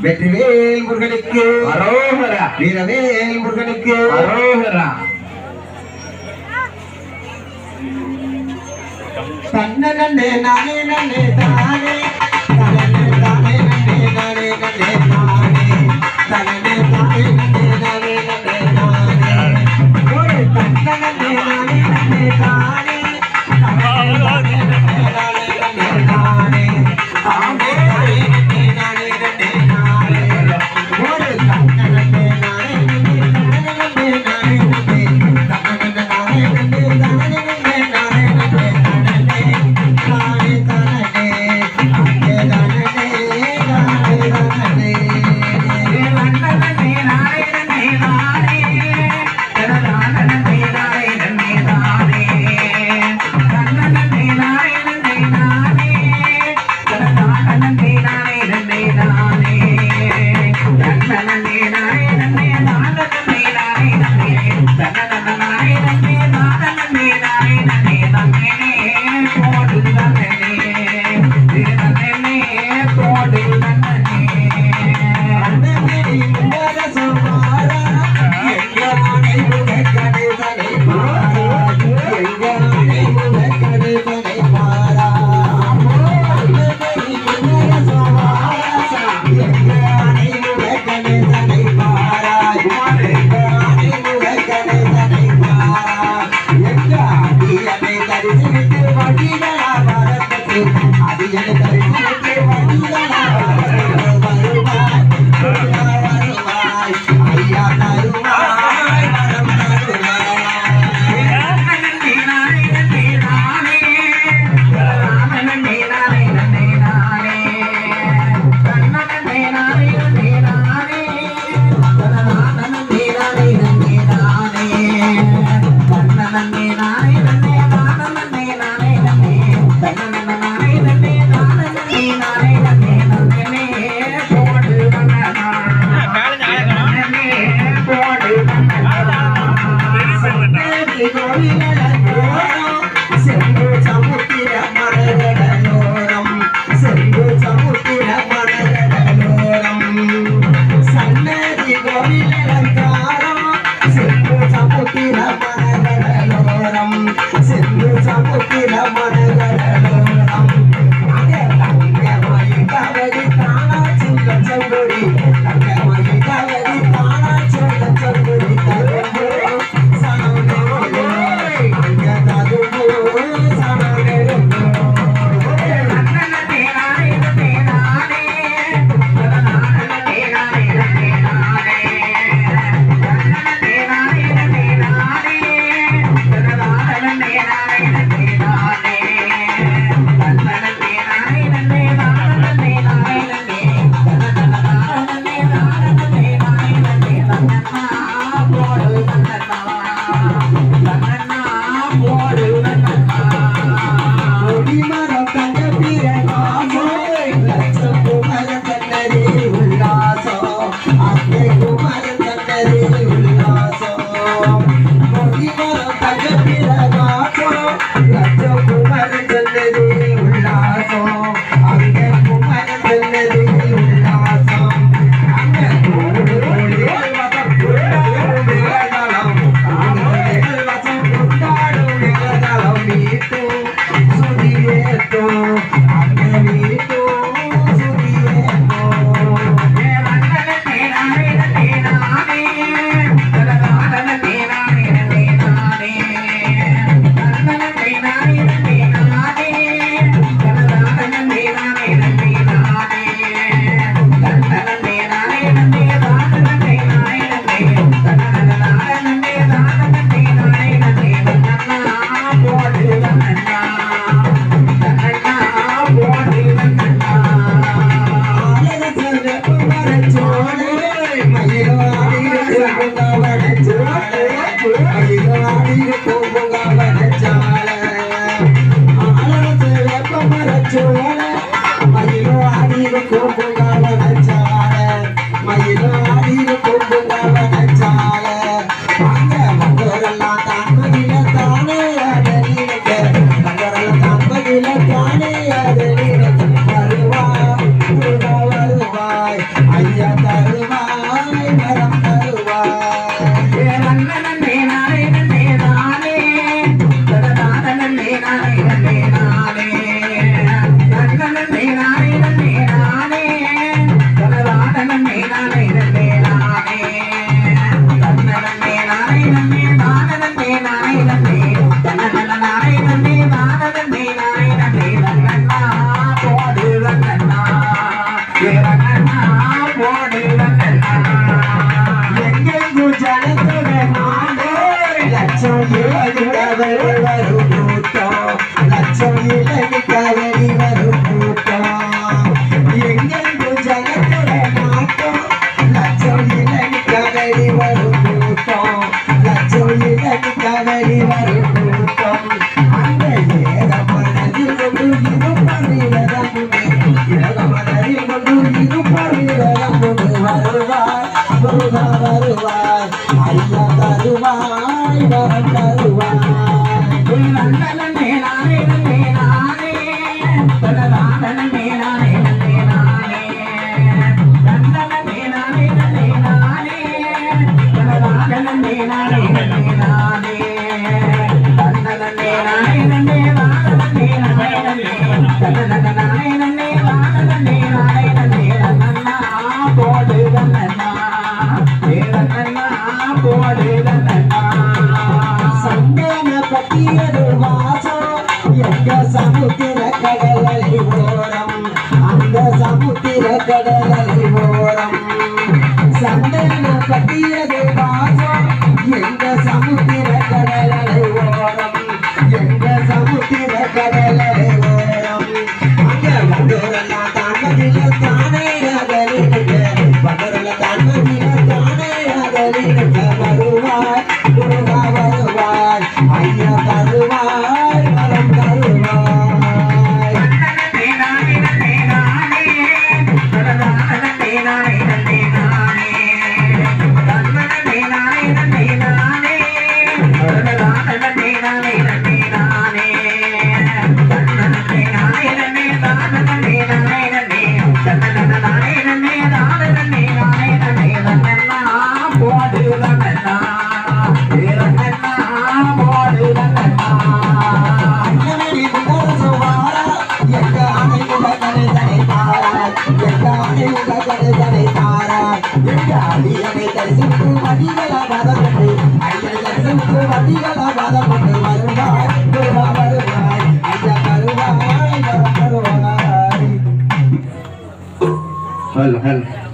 வெற்றிவேல் முருகனுக்கு அரோகரா. வீரவேல் முருகனுக்கு அரோகரா. தன்ன நன்னே நானே நன்னே தானே தனனே தானே நன்னே நானே நன்னே தானே தனனே தானே நன்னே நானே நன்னே தானே ஒரு தன்ன நன்னே நானே நன்னே தானே தனனே தானே நன்னே நானே நன்னே தானே தானே தானே நன்னே நானே நன்னே தானே ஒரு தன்ன நன்னே நானே நன்னே தானே நானே நன்னே தனனே நானே நன்னே தானே நன்னே நானே நன்னே தானே தானே அங்கே தானே தானே தானே கவரி வரும் கூட்டம் லட்சம் இலங்கை கவரி வரும் கூட்டம் எங்கெங்கும் ஜனத்தோட நாட்டம் லட்சம் இலங்கை கவரி வரும் கூட்டம் லட்சம் இலங்கை கவரி வரும் கூட்டம் அந்த ஏகமனதில் கொண்டு இது பரிவரம் ஏகமனதில் கொண்டு இது பரிவரம் வருவார் முருகா வருவார் ஐயா தருவாய் வரம் தருவாய் நன்னே நானே நன்னே நானே தனதானே நானே நன்னே நானே நன்னே நானே நன்னே நானே தனதானே நானே நன்னே நானே நன்னே நானே நன்னே நானே நன்னே தனதானே நன்னே நானே நன்னே நன்னா போடு நன்னா நன்னா போடு நன்னா சந்தன பட்டியது வாசம் எங்க சமுத்திர கடலை ஓரம் அந்த சமுத்திர கடலை ஓரம் சந்தன பட்டியது வாசம் எங்க சமுத்திர கடலை ஓரம் எங்க சமுத்திர கடலை ஓரம் அங்க வந்தோரெல்லாம் தாண்டதில தானே அதலிருக்க வந்தோரெல்ல தாண்டதில தானே அதலிருக்க வருவாய் முருகா வருவாய் ஐயா தருவாய் வரம் தருவாய் நன்னே நானே நன்னே நானே தனதானே நானே நன்னே நானே நன்னே நானே நன்னே நானே தனதானே நானே நன்னே நானே நன்னே நானே நன்னே தானே நானே நன்னே தனதானே நன்னே தானே நன்னே நானே நன்னே நன்னா போடு நன்னா நன்னா போடு நன்னா அண்ணனடி முகசுவாரா எங்க ஆணை உலகனை தனை தாராய் எங்க ஆணை உலகனை தனை தாராய் எங்க அடியனை தரிசித்து மதிகள மதப்பட்டு ஐயனை தரிசித்து மதிகள மதப்பட்டு வருவாய் வருவாய் ஐயா வருவாய் வருவாய் ஹல்